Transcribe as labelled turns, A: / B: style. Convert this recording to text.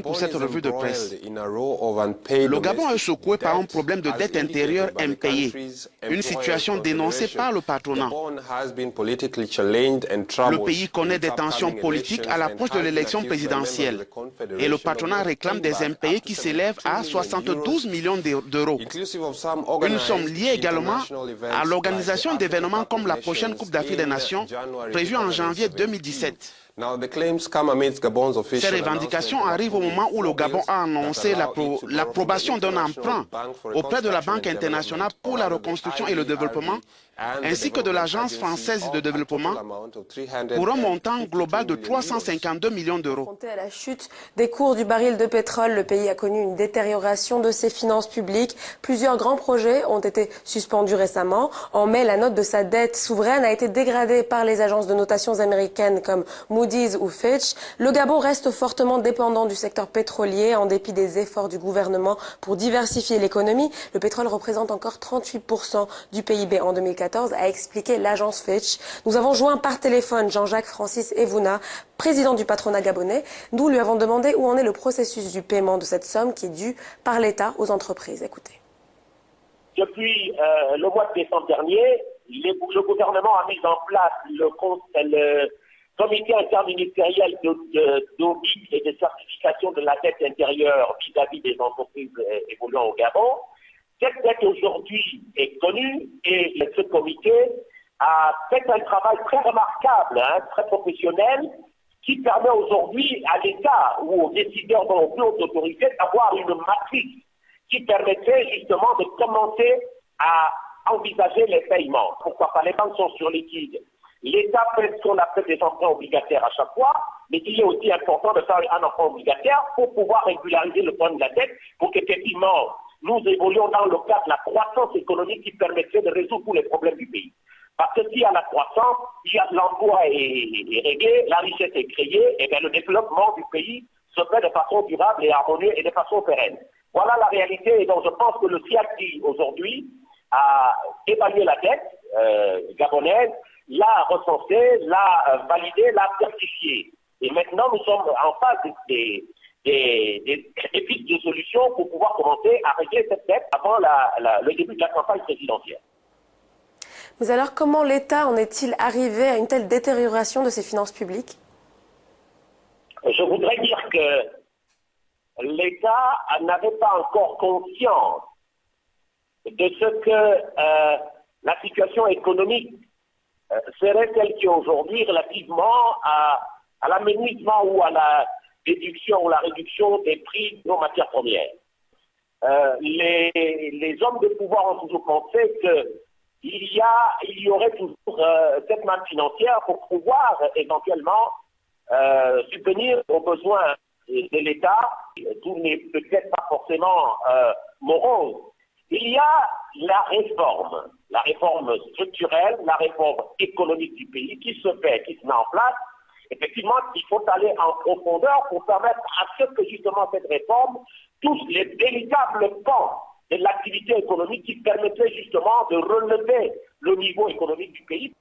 A: Pour cette revue de presse. Le Gabon est secoué par un problème de dette intérieure impayée, une situation dénoncée par le patronat. Le pays connaît des tensions politiques à l'approche de l'élection présidentielle et le patronat réclame des impayés qui s'élèvent à 72 millions d'euros. Une somme liée également à l'organisation d'événements comme la prochaine Coupe d'Afrique des Nations prévue en janvier 2017. Ces revendications arrivent au moment où le Gabon a annoncé l'approbation d'un emprunt auprès de la Banque internationale pour la reconstruction et le développement, ainsi que de l'Agence française de développement, pour un montant global de 352 millions d'euros.
B: Confronté à la chute des cours du baril de pétrole, le pays a connu une détérioration de ses finances publiques. Plusieurs grands projets ont été suspendus récemment. En mai, la note de sa dette souveraine a été dégradée par les agences de notation américaines comme Moody's ou Fitch. Le Gabon reste fortement dépendant du secteur pétrolier en dépit des efforts du gouvernement pour diversifier l'économie. Le pétrole représente encore 38% du PIB en 2014, a expliqué l'agence Fitch. Nous avons joint par téléphone Jean-Jacques Francis Evouna, président du patronat gabonais. Nous lui avons demandé où en est le processus du paiement de cette somme qui est due par l'État aux entreprises. Écoutez.
C: Depuis le mois de décembre dernier, le gouvernement a mis en place le comité interministériel d'audit et de certification de la dette intérieure vis-à-vis des entreprises évoluant au Gabon. Cette dette aujourd'hui est connue et ce comité a fait un travail très remarquable, très professionnel, qui permet aujourd'hui à l'État ou aux décideurs dans le plus haute autorité d'avoir une matrice qui permettrait justement de commencer à envisager les paiements. Pourquoi pas? Les banques sont sur liquide. L'État fait ce qu'on appelle des emprunts obligataires à chaque fois, mais il est aussi important de faire un emprunt obligataire pour pouvoir régulariser le point de la dette, pour qu'effectivement nous évoluions dans le cadre de la croissance économique qui permettrait de résoudre tous les problèmes du pays. Parce que s'il y a la croissance, il y a de l'emploi est réglé, la richesse est créée, et bien le développement du pays se fait de façon durable et harmonieuse et de façon pérenne. Voilà la réalité, et donc je pense que le CIACI aujourd'hui a évalué la dette gabonaise, l'a recensée, l'a validée, l'a certifiée. Et maintenant nous sommes en phase des pistes de solutions pour pouvoir commencer à régler cette dette avant le début de la campagne présidentielle.
B: Mais alors, comment l'État en est-il arrivé à une telle détérioration de ses finances publiques?
C: Je voudrais dire que l'État n'avait pas encore conscience de ce que la situation économique serait telle qu'aujourd'hui relativement à l'amenuisement ou à la réduction ou la réduction des prix de nos matières premières. Les hommes de pouvoir ont toujours pensé qu'il y aurait toujours cette manne financière pour pouvoir éventuellement subvenir aux besoins de l'État. Tout n'est peut-être pas forcément morose. Il y a la réforme structurelle, la réforme économique du pays qui se fait, qui se met en place. Effectivement, il faut aller en profondeur pour permettre à ce que justement cette réforme touche les véritables pans de l'activité économique qui permettrait justement de relever le niveau économique du pays.